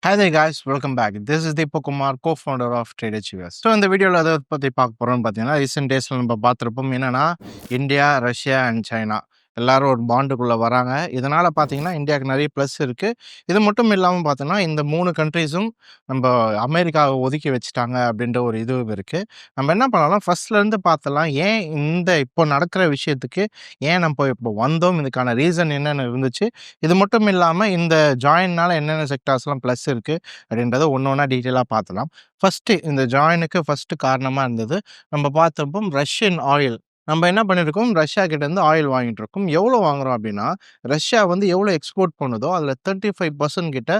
Hi there guys, welcome back. This is Deepak Kumar, co-founder of TradeHUS. So இந்த வீடியோவில் எதை பற்றி பார்க்க போகிறோம்னு பார்த்தீங்கன்னா, ரீசெண்ட் டேஸில் நம்ம பார்த்துருப்போம். என்னென்னா, இந்தியா, ரஷ்யா அண்ட் சைனா எல்லாரும் ஒரு பாண்டுக்குள்ளே வராங்க. இதனால் பார்த்தீங்கன்னா இந்தியாவுக்கு நிறைய ப்ளஸ் இருக்குது. இது மட்டும் இல்லாமல் பார்த்தோன்னா, இந்த 3 கண்ட்ரீஸும் நம்ம அமெரிக்காவை ஒதுக்கி வச்சுட்டாங்க அப்படின்ற ஒரு இது இருக்குது. நம்ம என்ன பண்ணலாம், ஃபர்ஸ்ட்லேருந்து பார்த்தலாம், ஏன் இந்த இப்போ நடக்கிற விஷயத்துக்கு ஏன் நம்ம இப்போ வந்தோம், இதுக்கான ரீசன் என்னென்ன இருந்துச்சு, இது மட்டும் இல்லாமல் இந்த ஜாயின்னால் என்னென்ன செக்டார்ஸ்லாம் ப்ளஸ் இருக்குது அப்படின்றத ஒன்று ஒன்றா டீட்டெயிலாக பார்த்தலாம். ஃபஸ்ட்டு இந்த ஜாயினுக்கு ஃபஸ்ட்டு காரணமாக இருந்தது, நம்ம பார்த்தப்போ ரஷ்யன் ஆயில். நம்ம என்ன பண்ணியிருக்கோம், ரஷ்யா கிட்டேருந்து ஆயில் வாங்கிட்டு இருக்கோம். எவ்வளோ வாங்குறோம் அப்படின்னா, ரஷ்யா வந்து எவ்வளோ எக்ஸ்போர்ட் பண்ணுதோ அதில் 35% கிட்ட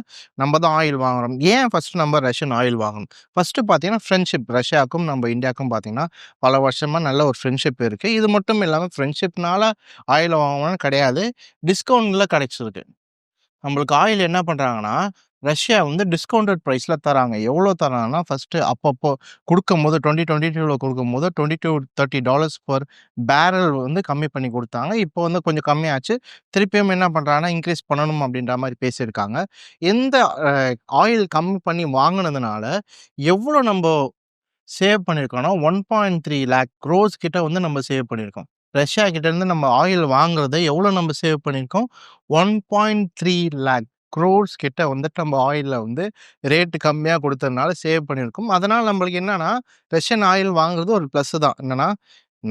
நம்ம தான் ஆயில் வாங்குறோம். ஏன் ஃபஸ்ட்டு நம்ம ரஷ்யன் ஆயில் வாங்கணும்? ஃபஸ்ட்டு பார்த்தீங்கன்னா ஃப்ரெண்ட்ஷிப். ரஷ்யாவுக்கும் நம்ம இந்தியாவுக்கும் பார்த்தீங்கன்னா பல வருஷமாக நல்ல ஒரு ஃப்ரெண்ட்ஷிப் இருக்குது. இது மட்டும் இல்லாமல் ஃப்ரெண்ட்ஷிப்னால ஆயில் வாங்கணும்னு கிடையாது, டிஸ்கவுண்டில் கிடைச்சிருக்கு. நம்மளுக்கு ஆயில் என்ன பண்ணுறாங்கன்னா, ரஷ்யா வந்து டிஸ்கவுண்டட் ப்ரைஸில் தராங்க. எவ்வளோ தராங்கன்னா, ஃபஸ்ட்டு அப்பப்போ கொடுக்கும்போது 2022 கொடுக்கும்போது $22-30 பர் பேரல் வந்து கம்மி பண்ணி கொடுத்தாங்க. இப்போ வந்து கொஞ்சம் கம்மியாச்சு. திருப்பியும் என்ன பண்ணுறாங்கன்னா, இன்க்ரீஸ் பண்ணணும் அப்படின்ற மாதிரி பேசியிருக்காங்க. எந்த ஆயில் கம்மி பண்ணி வாங்கினதுனால எவ்வளோ நம்ம சேவ் பண்ணியிருக்கோம்னா, 1.3 லேக் க்ரோர்ஸ் கிட்ட வந்து நம்ம சேவ் பண்ணியிருக்கோம். ரஷ்யா கிட்டேருந்து நம்ம ஆயில் வாங்குறத எவ்வளோ நம்ம சேவ் பண்ணியிருக்கோம், 1.3 லேக் க்ரோர்ஸ் கிட்ட வந்துட்டு நம்ம ஆயிலில் வந்து ரேட்டு கம்மியாக கொடுத்ததுனால சேவ் பண்ணியிருக்கோம். அதனால் நம்மளுக்கு என்னென்னா, ரஷ்யன் ஆயில் வாங்குறது ஒரு ப்ளஸ்ஸு தான். என்னென்னா,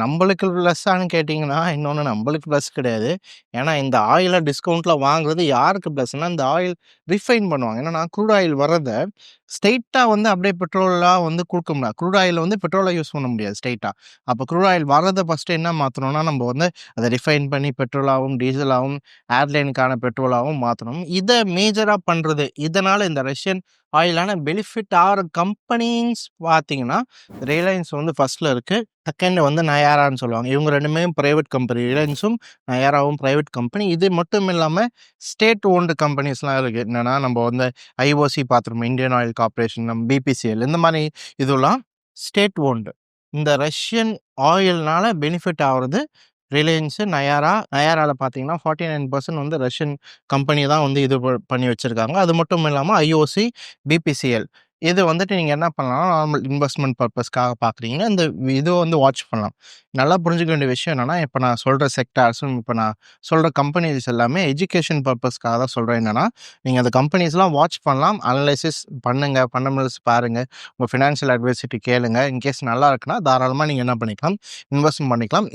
நம்மளுக்கு ப்ளஸ்ஸானு கேட்டிங்கன்னா, இன்னொன்று நம்மளுக்கு ப்ளஸ் கிடையாது. ஏன்னா இந்த ஆயிலை டிஸ்கவுண்ட்டில் வாங்குறது யாருக்கு ப்ளஸ்னால், இந்த ஆயில் ரிஃபைன் பண்ணுவாங்க. என்னென்னா, க்ரூட் ஆயில் வர்றதை ஸ்ட்ரெயிட்டாக வந்து அப்படியே பெட்ரோலாக வந்து கொடுக்க முடியாது. க்ரூட் ஆயில் வந்து பெட்ரோலை யூஸ் பண்ண முடியாது ஸ்ட்ரெயிட்டாக. அப்போ க்ரூட் ஆயில் வர்றதை ஃபஸ்ட்டு என்ன மாற்றணும்னா, நம்ம வந்து அதை ரிஃபைன் பண்ணி பெட்ரோலாகவும் டீசலாகவும் ஏர்லைனுக்கான பெட்ரோலாகவும் மாற்றணும். இதை மேஜராக பண்ணுறது, இதனால் இந்த ரஷ்யன் ஆயிலான பெனிஃபிட் ஆகிற கம்பெனிஸ் பார்த்தீங்கன்னா, ரிலையன்ஸ் வந்து ஃபஸ்ட்டில் இருக்குது. செகண்ட் வந்து நயாரான்னு சொல்லுவாங்க. இவங்க ரெண்டுமே ப்ரைவேட் கம்பெனி. ரிலையன்ஸும் நயாராவும் ப்ரைவேட் கம்பெனி. இது மட்டும் இல்லாமல் ஸ்டேட் ஓன்டு கம்பெனிஸ்லாம் இருக்குது. என்னென்னா, நம்ம வந்து ஐஓசி பார்த்துருப்போம், இந்தியன் ஆயில் கார்பரேஷன், நம்ம பிபிசிஎல், இந்த மாதிரி இதெல்லாம் ஸ்டேட் ஓன்டு. இந்த ரஷ்யன் ஆயில்னால பெனிஃபிட் ஆகிறது ரிலையன்ஸு, நயாராவில் பார்த்தீங்கன்னா 49% வந்து ரஷ்யன் கம்பெனி தான் வந்து இது பண்ணி வச்சுருக்காங்க. அது மட்டும் இல்லாமல் ஐஓசி, பிபிசிஎல் இது வந்துட்டு நீங்கள் என்ன பண்ணலாம், நார்மல் இன்வெஸ்ட்மெண்ட் பர்பஸ்க்காக பார்க்குறீங்கன்னா இந்த இது வந்து வாட்ச் பண்ணலாம். நல்லா புரிஞ்சுக்க வேண்டிய விஷயம் என்னென்னா, இப்போ நான் சொல்கிற செக்டார்ஸும், இப்போ நான் சொல்கிற கம்பெனிஸ் எல்லாமே எஜுகேஷன் பர்பஸ்க்காக தான் சொல்கிறேன். என்னென்னா, நீங்கள் அந்த கம்பெனிஸ்லாம் வாட்ச் பண்ணலாம், அனலைசிஸ் பண்ணுங்கள், ஃபண்டமெண்டல்ஸ் பாருங்கள், உங்கள் ஃபினான்ஷியல் அட்வைஸர்கிட்ட கேளுங்க. இன்கேஸ் நல்லா இருக்குன்னா தாராளமாக நீங்கள் என்ன பண்ணிக்கலாம், இன்வெஸ்ட் பண்ணிக்கலாம்.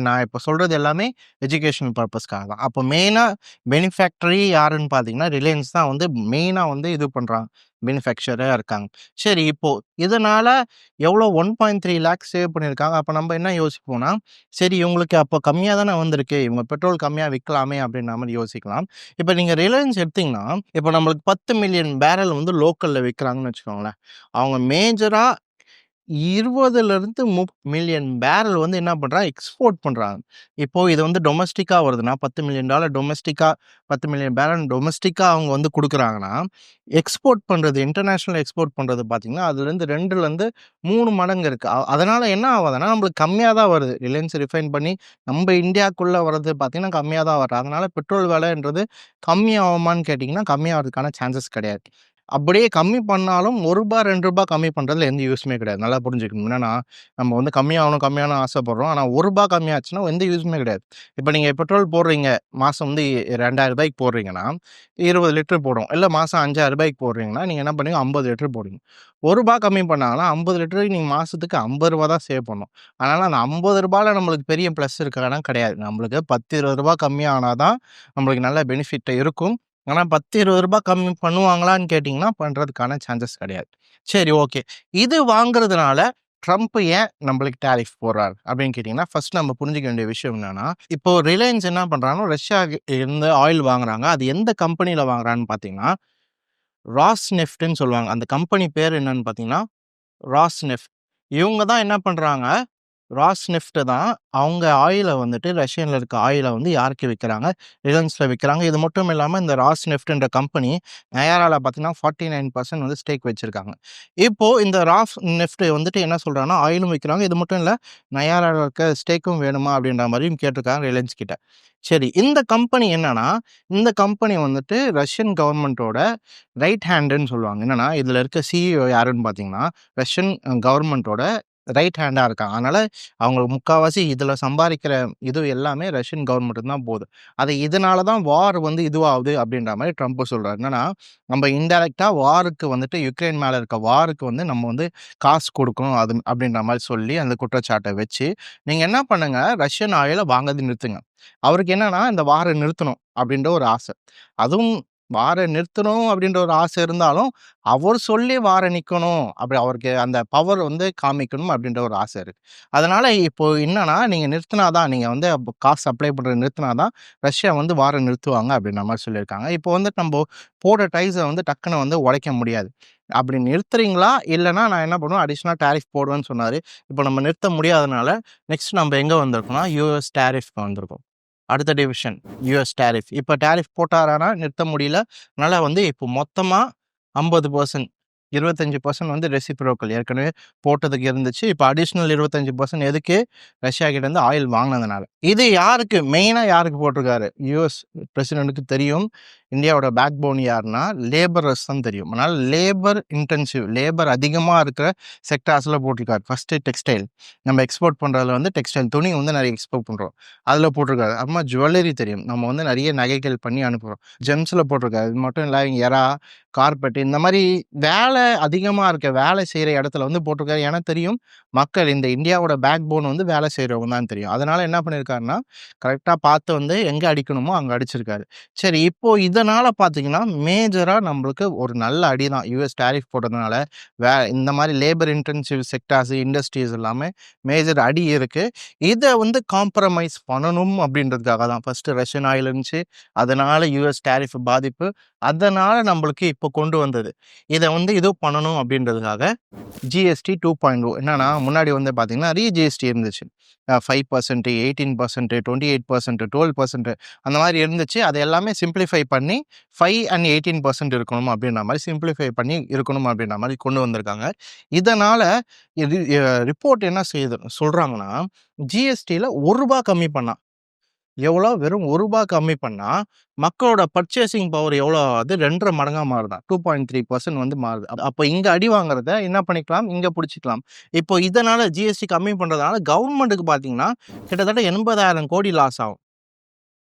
நான் இப்போ சொல்கிறது எல்லாமே எஜுகேஷன் பர்பஸ்க்காக தான். அப்போ மெயினாக பெனிஃபேக்டரி யாருன்னு பார்த்தீங்கன்னா, ரிலையன்ஸ் தான் வந்து மெயினாக வந்து இது பண்ணுறாங்க, பெனிஃபேக்சராக இருக்காங்க. சரி, இப்போது இதனால் எவ்வளோ 1.3 லேக்ஸ் சேவ் பண்ணியிருக்காங்க. அப்போ நம்ம என்ன யோசிப்போம்னா, சரி இவங்களுக்கு அப்போ கம்மியாக தானே வந்திருக்கு, இவங்க பெட்ரோல் கம்மியாக விற்கலாமே அப்படின்ற மாதிரி யோசிக்கலாம். இப்போ நீங்கள் ரிலையன்ஸ் எடுத்திங்கன்னா, இப்போ நம்மளுக்கு 10 மில்லியன் பேரல் வந்து லோக்கலில் விற்கிறாங்கன்னு வச்சுக்கோங்களேன். அவங்க மேஜராக 20 மில்லியன் பேரல் வந்து என்ன பண்ணுறாங்க, எக்ஸ்போர்ட் பண்ணுறாங்க. இப்போது இது வந்து டொமஸ்டிக்காக வருதுன்னா, $10 மில்லியன் டொமஸ்டிக்காக, 10 மில்லியன் பேரல் டொமஸ்டிக்காக அவங்க வந்து கொடுக்குறாங்கன்னா, எக்ஸ்போர்ட் பண்ணுறது, இன்டர்நேஷ்னல் எக்ஸ்போர்ட் பண்ணுறது பார்த்திங்கன்னா, அதுலேருந்து 2-3 மடங்கு இருக்குது. அதனால் என்ன ஆகுதுன்னா, நம்மளுக்கு கம்மியாக தான் வருது. ரிலையன்ஸ் ரிஃபைன் பண்ணி நம்ம இந்தியாவுக்குள்ளே வர்றது பார்த்திங்கன்னா கம்மியாக தான் வருது. அதனால் பெட்ரோல் விலைன்றது கம்மியாகுமான்னு கேட்டிங்கன்னா, கம்மியாகிறதுக்கான சான்சஸ் கிடையாது. அப்படியே கம்மி பண்ணாலும் ரூ. 1 ரூ. 2 கம்மி பண்ணுறதுல எந்த யூஸுமே கிடையாது. நல்லா புரிஞ்சுக்கணும். என்னன்னா, நம்ம வந்து கம்மியாகணும் ஆசைப்படுறோம். ஆனால் ரூ. 1 கம்மியாச்சுன்னா எந்த யூஸுமே கிடையாது. இப்போ நீங்கள் பெட்ரோல் போடுறீங்க, மாதம் வந்து ரூ. 2000 போடுறீங்கன்னா 20 லிட்டர் போடும். இல்லை மாதம் ரூ. 5000 போடுறீங்கன்னா நீங்கள் என்ன பண்ணுவீங்க, 50 லிட்டர் போடுவீங்க. ரூ. 1 கம்மி பண்ணாங்கன்னா 50 லிட்டருக்கு நீங்கள் மாதத்துக்கு ரூ. 50 தான் சேவ் பண்ணணும். அதனால் அந்த ரூ. 50 நம்மளுக்கு பெரிய ப்ளஸ் இருக்கானா கிடையாது. நம்மளுக்கு ரூ. 10-20 கம்மியானால் தான் நம்மளுக்கு நல்ல பெனிஃபிட் இருக்கும். ஆனால் ரூ. 10-20 கம்மி பண்ணுவாங்களான்னு கேட்டிங்கன்னா, பண்ணுறதுக்கான சான்சஸ் கிடையாது. சரி, ஓகே. இது வாங்குறதுனால ட்ரம்ப் ஏன் நம்மளுக்கு டேரிஃப் போடுறாரு அப்படின்னு கேட்டிங்கன்னா, ஃபர்ஸ்ட் நம்ம புரிஞ்சிக்க வேண்டிய விஷயம் என்னென்னா, இப்போ ரிலையன்ஸ் என்ன பண்ணுறாங்கன்னா, ரஷ்யா இருந்து ஆயில் வாங்குறாங்க. அது எந்த கம்பெனியில் வாங்குறான்னு பார்த்தீங்கன்னா, ராஸ்நெஃப்ட்னு சொல்லுவாங்க. அந்த கம்பெனி பேர் என்னன்னு பார்த்தீங்கன்னா, ராஸ்நெஃப்ட். இவங்க தான் என்ன பண்ணுறாங்க, ராஸ்நெஃப்ட் தான் அவங்க ஆயில வந்துட்டு ரஷ்யன்ல இருக்க ஆயில வந்து யாருக்கு விற்கிறாங்க? ரிலையன்ஸ்ல விற்கிறாங்க. இது மட்டும் இல்லாம இந்த ராஸ்நெஃப்ட்ன்ற கம்பெனி நயாரால பார்த்தீங்கன்னா 49% வந்து ஸ்டேக் வச்சிருக்காங்க. இப்போ இந்த ராஸ்நெஃப்ட் வந்துட்டு என்ன சொல்றாங்கன்னா, ஆயிலும் விற்கிறாங்க. இது மட்டும் இல்ல நயாரால இருக்க ஸ்டேக்கும் வேணுமா? அப்படின்ற மாரியும் கேட்டிருக்காங்க ரிலையன்ஸ் கிட்ட. சரி, இந்த கம்பெனி என்னன்னா, இந்த கம்பெனி வந்துட்டு ரஷ்யன் கவர்மெண்ட்டோட ரைட் ஹேண்டுன்னு சொல்லுவாங்க. என்னன்னா, இதுல இருக்க சிஇஓ யாருன்னு பார்த்தீங்கன்னா, ரஷ்யன் கவர்மெண்ட்டோட ரைட் ஹேண்டா இருக்காங்க. அதனால அவங்க முக்காவாசி இதுல சம்பாரிக்கிற இது எல்லாமே ரஷ்யன் கவர்மெண்ட்டுக்கு தான் போகுது. அது இதனால தான் வார் வந்து இதுவாகுது அப்படின்ற மாரி ட்ரம்ப் சொல்றாரு. என்னன்னா, நம்ம இன்டைரக்ட்டா வாருக்கு வந்துட்டு யுக்ரைன் மேல இருக்க வாருக்கு வந்து நம்ம வந்து காசு குடுக்கணும் அது அப்படின்ற மாரி சொல்லி அந்த குற்றச்சாட்ட வச்சு, நீங்க என்ன பண்ணுங்க, ரஷ்யன் ஆயில வாங்குறத நிறுத்துங்க. அவருக்கு என்னன்னா, இந்த வார நிறுத்தணும் அப்படின்ற ஒரு ஆசை. அதுவும் வார நிறுத்தணும் அப்படின்ற ஒரு ஆசை இருந்தாலும், அவர் சொல்லி வார நிக்கணும். அப்படி அவருக்கு அந்த பவர் வந்து காமிக்கணும் அப்படின்ற ஒரு ஆசை இருக்கு. அதனால இப்போ என்னன்னா, நீங்க நிறுத்தினா தான் நீங்க வந்து காசு சப்ளை பண்றத நிறுத்தினா தான் ரஷ்யா வந்து வார நிறுத்துவாங்க அப்படின்ற மாரி சொல்லியிருக்காங்க. இப்போ வந்து நம்போ போடுற டைஸ வந்து டக்குனு வந்து உடைக்க முடியாது. அப்படி நிறுத்துறீங்களா? இல்லன்னா நான் என்ன பண்ணுவேன், அடிஷனலா டாரிஃப் போடுவேன்னு சொன்னாரு. இப்போ நம்ம நிறுத்த முடியாதனால, நெக்ஸ்ட் நம்ப எங்க வந்திருக்கோம்னா, யுஎஸ் டாரிஃப்க்கு வந்திருக்கோம். அடுத்த டிவிஷன் யுஎஸ் டாரிஃப். இப்ப டாரிஃப் போட்டாரானா நிறுத்த முடியல. அதனால வந்து இப்போ மொத்தமா 50% 25% வந்து ரெசிப்ரோக்கல் ஏற்கனவே போட்டதுக்கு இருந்துச்சு. இப்ப அடிஷனல் 25% எதுக்கு? ரஷ்யா கிட்ட இருந்து ஆயில் வாங்குனதுனால. இது யாருக்கு மெயினா யாருக்கு போட்டிருக்காரு? யுஎஸ் பிரசிடென்ட்க்கு தெரியும். இந்தியாவோட பேக் போன் யாருன்னா, லேபரர்ஸ் தான் தெரியும். அதனால லேபர் இன்டென்சிவ் லேபர் அதிகமா இருக்கிற செக்டார்ஸ்ல போட்டிருக்காரு. First textile. நம்ம எக்ஸ்போர்ட் பண்றதுல வந்து டெக்ஸ்டைல் துணி வந்து நிறைய எக்ஸ்போர்ட் பண்றோம். அதில போட்டிருக்காரு. அப்புறமா ஜுவல்லரி தெரியும். நம்ம வந்து நிறைய நகைகள் பண்ணி அனுப்புறோம். ஜெம்ஸ்ல போட்டிருக்காரு. இது மட்டும் இல்ல எறா, கார்பெட் இந்த மாரி வேலை அதிகமா இருக்க வேலை செய்ற இடத்துல வந்து போட்டிருக்காரு. ஏன்னா தெரியும், மக்கள் இந்த இந்தியாவோட பேக் போன் வந்து வேலை செய்றவங்க தான் தெரியும். அதனால என்ன பண்ணியிருக்காருன்னா, கரெக்ட்டா பார்த்து வந்து எங்க அடிக்கணுமோ அங்க அடிச்சிருக்காரு. சரி, இப்போ இதனால பார்த்தீங்கன்னா, மேஜரா நம்மளுக்கு ஒரு நல்ல அடி தான். யுஎஸ் டாரிஃப் போட்டதுனால, இந்த மாரி லேபர் இன்டென்சிவ் செக்டார்ஸ், இண்டஸ்ட்ரீஸ் எல்லாமே மேஜர் அடி இருக்கு. இத வந்து காம்ப்ரமைஸ் பண்ணணும் அப்படின்றதுக்காக தான். ஃபர்ஸ்ட்டு ரஷ்யன் ஆயில் இருந்துச்சு. அதனால யுஎஸ் டாரிஃப் பாதிப்பு. அதனால நம்மளுக்கு இப்போ கொண்டு வந்தது. இத வந்து இது பண்ணணும் அப்படின்றதுக்காக ஜிஎஸ்டி 2.0 என்னன்னா, முன்னாடி வந்து பார்த்தீங்கன்னா, ஜிஎஸ்டி இருந்துச்சு. 5%, 18%, 28%, 12% அந்த மாரி இருந்துச்சு. அது எல்லாமே சிம்ப்ளிஃபை பண்ணி 5 அண்ட் 18% இருக்கணும் அப்படின்ற மாரி சிம்ப்ளிஃபை பண்ணி இருக்கணும் அப்படின்ற மாரி கொண்டு வந்திருக்காங்க. இதனால இது ரிப்போர்ட் என்ன செய்யுது சொல்றாங்கன்னா, ஜிஎஸ்டில ரூ. 1 கம்மி பண்ணா எவ்வளோ? வெறும் ரூ. 1 கம்மி பண்ணா, மக்களோட பர்ச்சேசிங் பவர் எவ்வளோ ஆகுது? 2 1/2 மடங்கா மாறுதாம். 2.3% வந்து மாறுது. அப்ப இங்க அடி வாங்குறத என்ன பண்ணிக்கலாம்? இங்க புடிச்சுக்கலாம். இப்போ இதனால ஜிஎஸ்டி கம்மி பண்றதுனால கவர்மெண்ட்டுக்கு பார்த்தீங்கன்னா, கிட்டத்தட்ட 80,000 கோடி லாஸ் ஆகும்.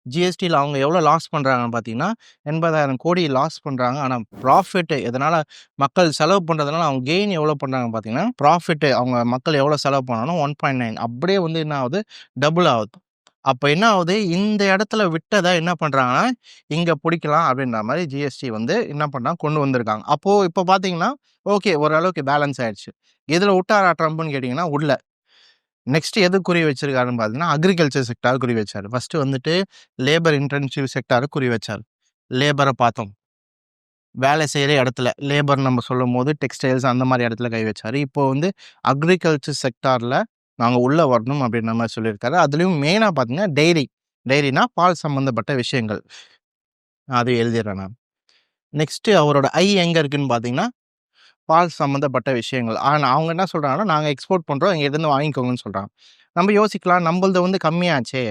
ஜிஎஸ்டில அவங்க எவ்வளோ லாஸ் பண்றாங்கன்னு பார்த்தீங்கன்னா, 80,000 கோடி லாஸ் பண்றாங்க. ஆனா ப்ராஃபிட் எதனால மக்கள் செலவு பண்றதுனால அவங்க கெயின் எவ்வளோ பண்றாங்கன்னு பார்த்தீங்கன்னா, ப்ராஃபிட் அவங்க மக்கள் எவ்வளோ செலவு பண்ணாலும் 1.9 அப்படியே வந்து என்ன ஆகுது? டபுள் ஆகுது. அப்ப என்ன ஆகுது? இந்த இடத்துல விட்டத என்ன பண்றாங்கன்னா, இங்க புடிக்கலாம் அப்படின்ற மாரி ஜிஎஸ்டி வந்து என்ன பண்ணாங்க கொண்டு வந்திருக்காங்க. அப்போ இப்ப பார்த்தீங்கன்னா, ஓகே ஓரளவுக்கு பேலன்ஸ் ஆயிடுச்சு. எதுல விட்டாரா ட்ரம்ப்ன்னு கேட்டீங்கன்னா, உள்ள. நெக்ஸ்ட் எது குறி வச்சிருக்காருன்னு பார்த்தீங்கன்னா, அக்ரிகல்ச்சர் செக்டார் குறி வச்சாரு. ஃபர்ஸ்ட் வந்துட்டு லேபர் இன்டென்சிவ் செக்டார குறி வச்சாரு. லேபர பார்த்தோம். வேலை செய்ற இடத்துல லேபர் நம்ம சொல்லும்போது டெக்ஸ்டைல்ஸ் அந்த மாரி இடத்துல கை வச்சாரு. இப்போ வந்து அக்ரிகல்ச்சர் செக்டார்ல நாங்க உள்ள வரணும் அப்படின்ற மாரி சொல்லியிருக்காரு. அதுலயும் மெயினா பார்த்தீங்கன்னா டெய்ரி. டெய்ரினா பால் சம்மந்தப்பட்ட விஷயங்கள். அது எழுதிடுறேன் நான். நெக்ஸ்ட் அவரோட எங்க இருக்குன்னு பார்த்தீங்கன்னா பால் சம்மந்தப்பட்ட விஷயங்கள். ஆனா அவங்க என்ன சொல்றாங்கன்னா, "நாங்க எக்ஸ்போர்ட் பண்றோம். எங்ககிட்டருந்து வாங்கிக்கோங்கன்னு" சொல்றாங்க. நம்ம யோசிக்கலாம், "நம்பள்து வந்து கம்மியாச்சே.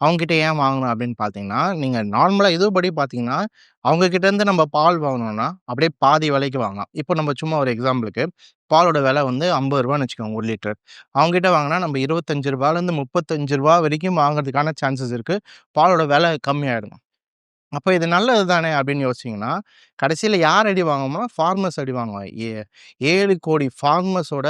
அவங்ககிட்ட ஏன் வாங்கணும்?" அப்படின்னு பார்த்தீங்கன்னா, நீங்க நார்மலா இதுபடி பார்த்தீங்கன்னா, அவங்க கிட்டேருந்து நம்ம பால் வாங்கணும்னா, அப்படியே பாதி விலைக்கு வாங்கலாம். இப்போ நம்ம சும்மா ஒரு எக்ஸாம்பிளுக்கு, பாலோட விலை வந்து ரூ. 50ன்னு வச்சுக்கோங்க 1 லிட்டர். அவங்ககிட்ட வாங்குனா நம்ம ரூ. 25லேருந்து ரூ. 35 வரைக்கும் வாங்குறதுக்கான சான்சஸ் இருக்கு. பாலோட விலை கம்மியாயிடும். அப்ப இது நல்லது தானே அப்படின்னு யோசிச்சீங்கன்னா, கடைசியில யார் அடி வாங்குவாங்கன்னா, ஃபார்மர்ஸ் அடி வாங்குவாங்க. 7,00,00,000 ஃபார்மர்ஸோட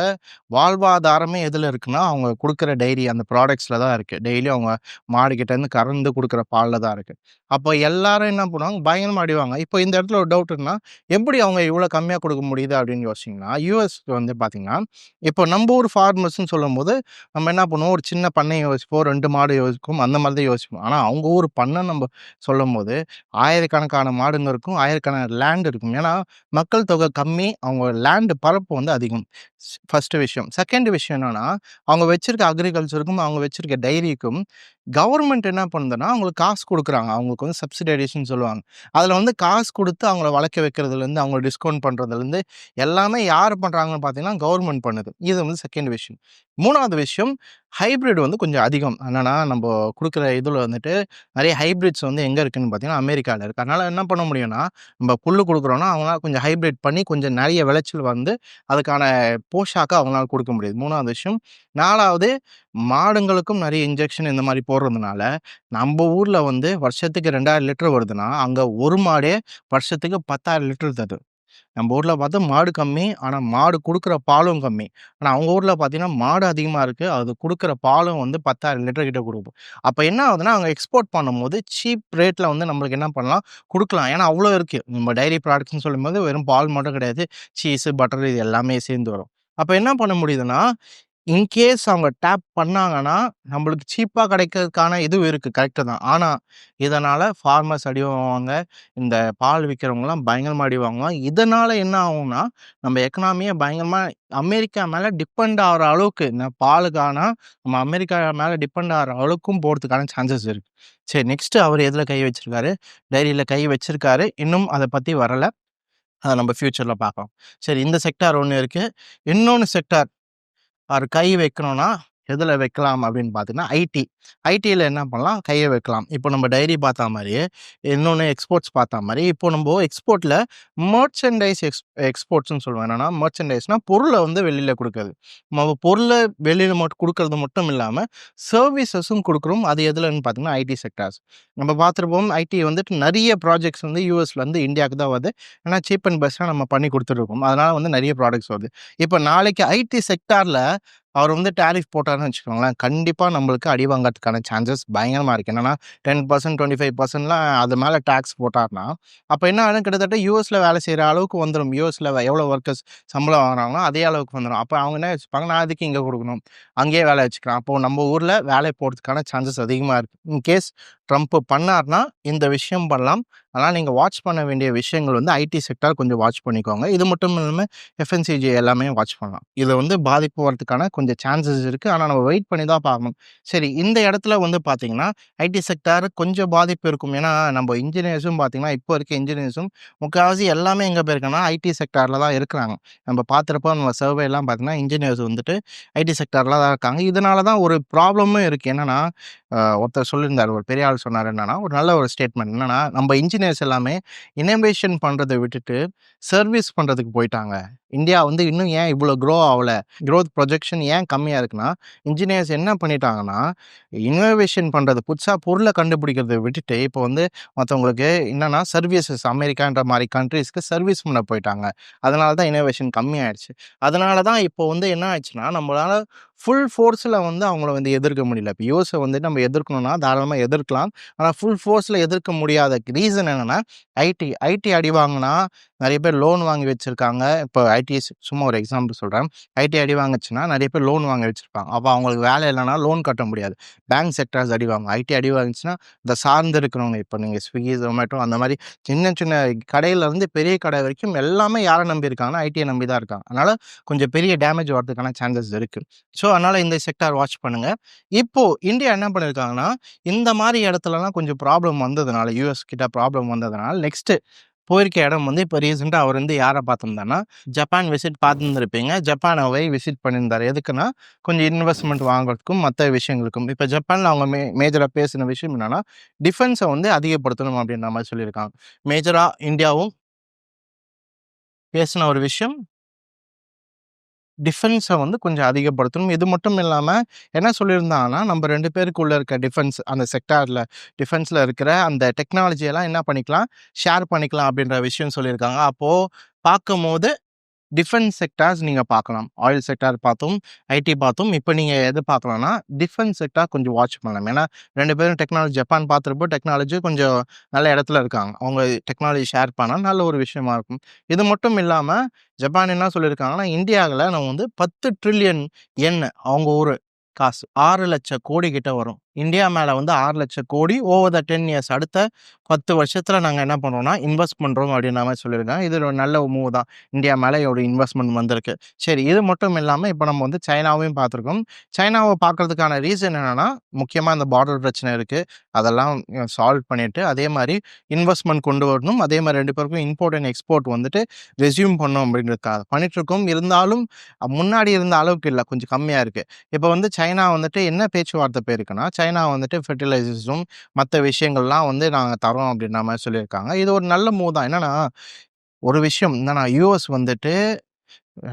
வாழ்வாதாரமே எதுல இருக்குன்னா, அவங்க குடுக்குற டெய்ரி அந்த ப்ராடக்ட்ஸ்ல தான் இருக்கு. டெய்லியும் அவங்க மாடுகிட்டேருந்து கறந்து குடுக்குற பால்ல தான் இருக்கு. அப்போ எல்லாரும் என்ன பண்ணுவாங்க, பயங்கரமா அடி வாங்குவாங்க. இப்போ இந்த இடத்துல ஒரு டவுட் இருக்குன்னா, எப்படி அவங்க இவ்வளோ கம்மியா குடுக்க முடியுது அப்படின்னு யோசிச்சீங்கன்னா, யுஎஸ் வந்து பார்த்தீங்கன்னா, இப்போ நம்ப ஊர் ஃபார்மர்ஸ்ன்னு சொல்லும்போது, நம்ம என்ன பண்ணுவோம், ஒரு சின்ன பண்ணை யோசிப்போம், 2 மாடு யோசிப்போம், அந்த மாரி தான் யோசிப்போம். ஆனா அவங்க ஊர் பண்ணை நம்ப சொல்லும்போது ஆயிரக்கணக்கான மாடுங்க இருக்கும். ஆயிரக்கணக்கான லேண்ட் இருக்கும். ஏன்னா, மக்கள் தொகை கம்மி. அவங்க லேண்ட் பரப்பு வந்து அதிகம். ஃபர்ஸ்ட் விஷயம். செகண்ட் விஷயம் என்னன்னா, அவங்க வச்சிருக்க அக்ரிகல்ச்சருக்கும், அவங்க வச்சிருக்க டைரிக்கும் கவர்மெண்ட் என்ன பண்ணுதுன்னா, அவங்களுக்கு காசு குடுக்குறாங்க. அவங்களுக்கு வந்து சப்சிடைசேஷன் சொல்லுவாங்க. அதில வந்து காசு குடுத்து அவங்கள வளர்க்க வைக்கிறதுலேருந்து, அவங்கள டிஸ்கவுண்ட் பண்றதுலேருந்து எல்லாமே யார் பண்றாங்கன்னு பார்த்தீங்கன்னா, கவர்மெண்ட் பண்ணுது. இது வந்து செகண்ட் விஷயம். 3வது விஷயம், ஹைபிரிட் வந்து கொஞ்சம் அதிகம். என்னன்னா, நம்ப குடுக்குற இதுல வந்துட்டு நெறைய ஹைபிரிட்ஸ் வந்து எங்க இருக்குன்னு பார்த்தீங்கன்னா, அமெரிக்கால இருக்கு. அதனால என்ன பண்ண முடியும்னா, நம்ப புல்லு குடுக்குறோம்னா, அவங்களால கொஞ்சம் ஹைபிரிட் பண்ணி கொஞ்சம் நெறைய விளைச்சல் வந்து அதுக்கான போஷாக்க அவங்களால குடுக்க முடியுது. 3வது விஷயம். 4வது மாடுங்களுக்கும் நெறைய இன்ஜெக்ஷன் இந்த மாரி போடுறதுனால, நம்ப ஊர்ல வந்து வருஷத்துக்கு 2000 லிட்டர் வருதுன்னா, அங்க ஒரு மாடே வருஷத்துக்கு 10,000 லிட்டர் தருது. நம்ம ஊர்ல பார்த்தா மாடு கம்மி. ஆனா, மாடு குடுக்குற பாலும் கம்மி. ஆனா, அவங்க ஊர்ல பார்த்தீங்கன்னா, மாடு அதிகமா இருக்கு. அது குடுக்குற பாலும் வந்து 10,000 லிட்டர் கிட்ட குடுக்கும். அப்ப என்ன ஆகுதுன்னா, அவங்க எக்ஸ்போர்ட் பண்ணும்போது சீப் ரேட்ல வந்து நம்மளுக்கு என்ன பண்ணலாம், குடுக்கலாம். ஏன்னா, அவ்ளோ இருக்கு. நம்ம டைரி ப்ராடக்ட்ஸ்ன்னு சொல்லும்போது வெறும் பால் மட்டும் கிடையாது. சீஸு, பட்டர் இது எல்லாமே சேர்ந்து வரும். அப்ப என்ன பண்ண முடியுதுன்னா, இன்கேஸ் அவங்க டேப் பண்ணாங்கன்னா, நம்மளுக்கு சீப்பா கிடைக்கிறதுக்கான இதுவும் இருக்கு. கரெக்ட்டு தான். ஆனா, இதனால ஃபார்மர்ஸ் அடி வாங்குவாங்க. இந்த பால் விக்கிறவங்கலாம் பயங்கரமா அடி வாங்குவாங்க. இதனால என்ன ஆகும்னா, நம்ம எக்கனாமியே பயங்கரமா அமெரிக்கா மேல டிபெண்ட் ஆகுற அளவுக்கு பாலுக்கான நம்ம அமெரிக்கா மேல டிபெண்ட் ஆகுற அளவுக்கும் போறதுக்கான சான்சஸ் இருக்கு. சரி நெக்ஸ்ட் அவரு எதுல கை வச்சிருக்காரு? டைரியில கை வச்சிருக்காரு. இன்னும் அத பத்தி வரல. அத நம்ம ஃபியூச்சர்ல பார்க்கலாம். சரி இந்த செக்டார் ஒண்ணு இருக்கு. இன்னொன்னு செக்டார் அவரு கை வைக்கணும்னா, எதுல வைக்கலாம் அப்படின்னு பார்த்தீங்கன்னா, ஐடி. ஐடில என்ன பண்ணலாம்? கைய வைக்கலாம். இப்போ நம்ம டைரி பார்த்தா மாரியே, இன்னொன்னு எக்ஸ்போர்ட்ஸ் பார்த்தா மாரி, இப்போ நம்ப எக்ஸ்போர்ட்ல மெர்ச்சன்டைஸ் எக்ஸ்போர்ட்ஸ்ன்னு சொல்லுவோம். என்னன்னா, மெர்ச்சன்டைஸ்னா பொருள வந்து வெளில குடுக்குறது. நம்ம பொருள வெளில மட்டும் குடுக்குறது மட்டும் இல்லாம, சர்வீசஸும் குடுக்குறோம். அது எதுலன்னு பார்த்தீங்கன்னா, ஐடி செக்டார்ஸ். நம்ம பார்த்துருப்போம், ஐடி வந்துட்டு நெறைய ப்ராஜெக்ட்ஸ் வந்து யுஎஸ்லேருந்து இந்தியாவுக்கு தான் வருது. ஏன்னா, சீப் அண்ட் பெஸ்ட்டா நம்ம பண்ணி குடுத்துட்டுருக்கோம். அதனால வந்து நெறைய ப்ராடக்ட்ஸ் வருது. இப்ப நாளைக்கு ஐடி செக்டார்ல அவர் வந்து டாரிஃப் போட்டாருன்னு வச்சுக்கோங்களேன், கண்டிப்பா நம்மளுக்கு அடி வாங்கறதுக்கான சான்சஸ் பயங்கரமா இருக்கு. என்னன்னா 10% 25%லாம் அது மேல டாக்ஸ் போட்டார்னா, அப்ப என்ன ஆகும் கிட்டத்தட்ட யுஎஸ்ல வேலை செய்ற அளவுக்கு வந்துரும். யுஎஸ்ல எவ்வளோ ஒர்க்கர்ஸ் சம்பளம் வாங்குறாங்களோ, அதே அளவுக்கு வந்துரும். அப்ப அவங்க என்ன யோசிப்பாங்க, நான் எதுக்கு இங்க குடுக்கணும்? அங்கேயே வேலை வச்சுக்கலாம். அப்போ நம்ம ஊர்ல வேலை போறதுக்கான சான்சஸ் அதிகமா இருக்கு. இன்கேஸ் ட்ரம்ப் பண்ணார்னா, இந்த விஷயம் பண்ணலாம். ஆனா நீங்க வாட்ச் பண்ண வேண்டிய விஷயங்கள் வந்து ஐடி செக்டார் கொஞ்சம் வாட்ச் பண்ணிக்கோங்க. இது மட்டும் இல்லாம எஃப்என்சிஜி எல்லாமே வாட்ச் பண்ணலாம். இதுல வந்து பாதிப்பு வரதுக்கான கொஞ்சம் சான்சஸ் இருக்கு. ஆனா நம்ம வெயிட் பண்ணி தான் பார்க்கணும். சரி இந்த இடத்துல வந்து பார்த்தீங்கன்னா, ஐடி செக்டார் கொஞ்சம் பாதிப்பு இருக்கும். ஏன்னா நம்ம இன்ஜினியர்ஸும் பார்த்தீங்கன்னா, இப்போ இருக்க இன்ஜினியர்ஸும் முக்காவாசி எல்லாமே எங்க போயிருக்காங்கன்னா, ஐடி செக்டார்ல தான் இருக்கிறாங்க. நம்ம பார்த்துறப்போ நம்ம சர்வேலாம் பார்த்தீங்கன்னா, இன்ஜினியர்ஸ் வந்துட்டு ஐடி செக்டார்ல தான் இருக்காங்க. இதனால தான் ஒரு ப்ராப்ளமும் இருக்கு. என்னன்னா, ஒருத்தர் சொல்லியிருந்தாரு. ஒரு பெரிய ஆள் சொன்னாரு என்னன்னா, ஒரு நல்ல ஒரு ஸ்டேட்மெண்ட் என்னன்னா, நம்ம இன்ஜினியர்ஸ் எல்லாமே இன்னோவேஷன் பண்றத விட்டுட்டு, சர்வீஸ் பண்றதுக்கு போயிட்டாங்க. இந்தியா வந்து இன்னும் ஏன் இவ்ளோ க்ரோ ஆவல? குரோத் ப்ரொஜெக்ஷன் ஏன் கம்மியா இருக்குன்னா, இன்ஜினியர்ஸ் என்ன பண்ணிட்டாங்கன்னா, இன்னோவேஷன் பண்றது புதுசா பொருள கண்டுபிடிக்கிறத விட்டுட்டு, இப்போ வந்து மத்தவங்களுக்கு என்னன்னா சர்வீசஸ் அமெரிக்கான்ற மாரி கண்ட்ரீஸ்க்கு சர்வீஸ் பண்ண போயிட்டாங்க. அதனால தான் இன்னோவேஷன் கம்மியாயிடுச்சு. அதனால தான் இப்போ வந்து என்ன ஆச்சுன்னா, நம்மளால ஃபுல் ஃபோர்ஸ்ல வந்து அவங்கள வந்து எதிர்க்க முடியல. இப்ப யுஎஸ்ஸ வந்து நம்ம எதிர்க்கணும்னா தாராளமா எதிர்க்கலாம். ஆனா ஃபுல் ஃபோர்ஸ்ல எதிர்க்க முடியாத ரீசன் என்னன்னா, ஐடி. ஐடி அடி வாங்குனா நெறைய பேர் லோன் வாங்கி வச்சிருக்காங்க. இப்போ ஐடிஸ் சும்மா ஒரு எக்ஸாம்பிள் சொல்றேன். ஐடி அடி வாங்குச்சுன்னா நெறைய பேர் லோன் வாங்கி வச்சிருப்பாங்க. அப்ப அவங்களுக்கு வேலை இல்லன்னா லோன் கட்ட முடியாது. பேங்க் செக்டார்ஸ் அடி வாங்கும். ஐடி அடி வாங்குச்சுன்னா, இந்த சார்ந்து இருக்கிறவங்க இப்போ நீங்க ஸ்விக்கி, ஜொமேட்டோ அந்த மாரி சின்ன சின்ன கடையில இருந்து பெரிய கடை வரைக்கும் எல்லாமே யார நம்பி இருக்காங்கன்னா, ஐடிய நம்பி தான் இருக்காங்க. அதனால கொஞ்சம் பெரிய டேமேஜ் வரதுக்கான சான்சஸ் இருக்கு. ஸோ, அதனால இந்த செக்டார் வாட்ச் பண்ணுங்க. இப்போ இந்தியா என்ன பண்ணியிருக்காங்கன்னா, இந்த மாரி இடத்துலலாம் கொஞ்சம் ப்ராப்ளம் வந்ததுனால, யுஎஸ் கிட்ட ப்ராப்ளம் வந்ததுனால, நெக்ஸ்ட்டு போயிருக்க இடம் வந்து இப்ப ரீசென்ட்டா அவர் வந்து யார பார்த்திருந்தார்ன்னா, ஜப்பான் விசிட் பார்த்திருந்திருப்பீங்க. ஜப்பான போய் விசிட் பண்ணியிருந்தாரு. எதுக்குன்னா, கொஞ்சம் இன்வெஸ்ட்மென்ட் வாங்குறதுக்கும், மத்த விஷயங்களுக்கும். இப்ப ஜப்பான்ல அவங்க மேஜரா பேசின விஷயம் என்னன்னா, டிஃபென்ஸ வந்து அதிகப்படுத்தணும் அப்படின்ற மாரி சொல்லியிருக்காங்க. மேஜரா இந்தியாவும் பேசின ஒரு விஷயம் டிஃபென்ஸ வந்து கொஞ்சம் அதிகப்படுத்தணும். இது மட்டும் இல்லாம என்ன சொல்லியிருந்தாங்கன்னா, நம்ம 2 பேருக்குள்ள இருக்க டிஃபென்ஸ் அந்த செக்டார்ல டிஃபென்ஸ்ல இருக்கிற அந்த டெக்னாலஜி எல்லாம் என்ன பண்ணிக்கலாம், ஷேர் பண்ணிக்கலாம் அப்படின்ற விஷயம் சொல்லியிருக்காங்க. அப்போ பார்க்கும்போது டிஃபென்ஸ் செக்டார்ஸ் நீங்க பார்க்கலாம். ஆயில் செக்டார் பார்த்தோம், ஐடி பார்த்தோம். இப்ப நீங்க எது பார்க்கலாம்னா, டிஃபென்ஸ் செக்டார் கொஞ்சம் வாட்ச் பண்ணலாம். ஏன்னா 2 பேரும் டெக்னாலஜி ஜப்பான் பார்த்துறப்போ டெக்னாலஜி கொஞ்சம் நல்ல இடத்துல இருக்காங்க. அவங்க டெக்னாலஜி ஷேர் பண்ணா நல்ல ஒரு விஷயமா இருக்கும். இது மட்டும் இல்லாம ஜப்பான் என்ன சொல்லியிருக்காங்கன்னா, இந்தியாவுல நம்ம வந்து 10 ட்ரில்லியன் யென் அவங்க ஊரு காசு 6,00,000 கோடி கிட்ட வரும். இந்தியா மேல வந்து 6,00,000 கோடி ஓவர் த 10 இயர்ஸ். அடுத்த 10 வருஷத்துல நாங்க என்ன பண்றோம்னா, இன்வெஸ்ட் பண்றோம் அப்படின்ற மாரி சொல்லியிருக்காங்க. இது ஒரு நல்ல மூவ் தான். இந்தியா மேல ஒரு இன்வெஸ்ட்மென்ட் வந்திருக்கு. சரி, இது மட்டும் இல்லாம இப்ப நம்ம வந்து சைனாவையும் பார்த்துருக்கோம். சைனாவ பார்க்கறதுக்கான ரீசன் என்னன்னா, முக்கியமா இந்த பார்டர் பிரச்சனை இருக்கு. அதெல்லாம் சால்வ் பண்ணிட்டு, அதே மாரி இன்வெஸ்ட்மென்ட் கொண்டு வரணும். அதே மாரி 2 பேருக்கும் இம்போர்ட் அண்ட் எக்ஸ்போர்ட் வந்துட்டு ரெஸ்யூம் பண்ணணும் அப்படின்றதுக்காக பண்ணிட்டுருக்கோம். இருந்தாலும் முன்னாடி இருந்த அளவுக்கு இல்ல. கொஞ்சம் கம்மியா இருக்கு. இப்ப வந்து சைனா வந்துட்டு என்ன பேச்சுவார்த்தை போயிருக்குன்னா, சைனா வந்துட்டு ஃபெர்டிலைசர்ஸும் மத்த விஷயங்கள்லாம் வந்து நாங்க தரோம் அப்படின்ற மாரி சொல்லியிருக்காங்க. இது ஒரு நல்ல மூவ் தான். என்னன்னா, ஒரு விஷயம் என்னன்னா, யுஎஸ் வந்துட்டு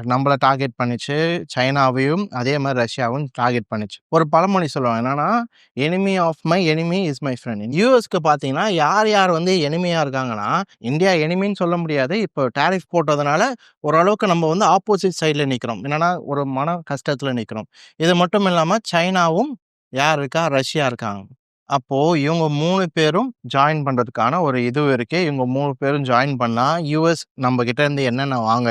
நம்மள டார்கெட் பண்ணிச்சு. சைனாவையும் அதே மாரி ரஷ்யாவும் டார்கெட் பண்ணிச்சு. ஒரு பழமொழி சொல்லுவாங்க. என்னன்னா, "enemy of my enemy is my friend." யுஎஸ்க்கு பார்த்தீங்கன்னா, யார் யார் வந்து எனிமியா இருக்காங்கன்னா, இந்தியா எனிமின்னு சொல்ல முடியாது. இப்போ டாரிஃப் போட்டதுனால ஓரளவுக்கு நம்ம வந்து ஆப்போசிட் சைட்ல நிக்கிறோம். என்னன்னா, ஒரு மன கஷ்டத்துல நிக்கிறோம். இது மட்டும் இல்லாம சைனாவும் யார் இருக்கா? ரஷ்யா இருக்காங்க. அப்போ இவங்க 3 பேரும் ஜாயின் பண்றதுக்கான ஒரு இது இருக்கு. இவங்க 3 பேரும் ஜாயின் பண்ணா, யுஎஸ் நம்ம கிட்ட இருந்து என்னென்ன வாங்க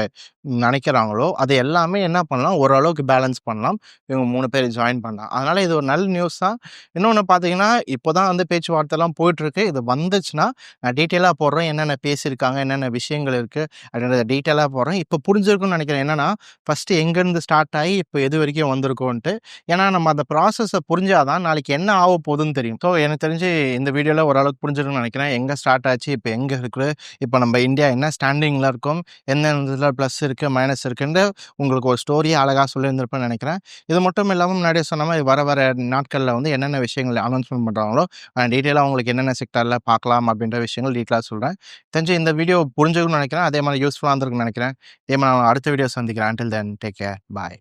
நெனைக்கிறாங்களோ, அது எல்லாமே என்ன பண்ணலாம், ஓரளவுக்கு பேலன்ஸ் பண்ணலாம். இவங்க 3 பேர் ஜாயின் பண்ணா. அதனால இது ஒரு நல்ல நியூஸ் தான். இன்னொன்னு பார்த்தீங்கன்னா, இப்போ தான் வந்து பேச்சுவார்த்தைலாம் போயிட்டுருக்கு. இது வந்துச்சுன்னா, நான் டீட்டெயிலா போடுறேன். என்னென்ன பேசியிருக்காங்க, என்னென்ன விஷயங்கள் இருக்கு அப்படின்றத டீட்டெயிலா போடுறேன். இப்போ புரிஞ்சிருக்கும்னு நெனைக்கிறேன். என்னன்னா, ஃபர்ஸ்ட்டு எங்கேருந்து ஸ்டார்ட் ஆகி, இப்போ எது வரைக்கும் வந்திருக்கோன்ட்டு. ஏன்னா, நம்ம அந்த ப்ராசஸ புரிஞ்சா தான் நாளைக்கு என்ன ஆவப்போதுன்னு தெரியும். ஸோ, எனக்கு தெரிஞ்சு இந்த வீடியோல ஓரளவுக்கு புரிஞ்சிருக்கும்னு நெனைக்கிறேன். எங்க ஸ்டார்ட் ஆச்சு, இப்போ எங்க இருக்கு, இப்போ நம்ம இந்தியா என்ன ஸ்டாண்டிங்ல இருக்கோம், எந்தெந்த இதில ப்ளஸ் இருக்கு, மைனஸ் இருக்குன்னு உங்களுக்கு ஒரு ஸ்டோரியா அழகா சொல்லியிருந்திருப்பேன்னு நெனைக்கிறேன். இது மட்டும் இல்லாம முன்னாடியே சொன்ன மாரி வர வர நாட்கள்ல வந்து என்னென்ன விஷயங்கள் அனௌன்ஸ்மென்ட் பண்றாங்களோ, டீட்டெயிலா உங்களுக்கு என்னென்ன செக்டார்ல பார்க்கலாம் அப்படின்ற விஷயங்கள் டீட்டெயிலா சொல்றேன். தெரிஞ்சு இந்த வீடியோ புரிஞ்சிருக்கும்னு நெனைக்கிறேன். அதே மாரி யூஸ்ஃபுல்லா இருந்திருக்கும்னு நெனைக்கிறேன். இதே மாரி நான் அடுத்த வீடியோ சந்திக்கிறேன். Until then take care. பாய்.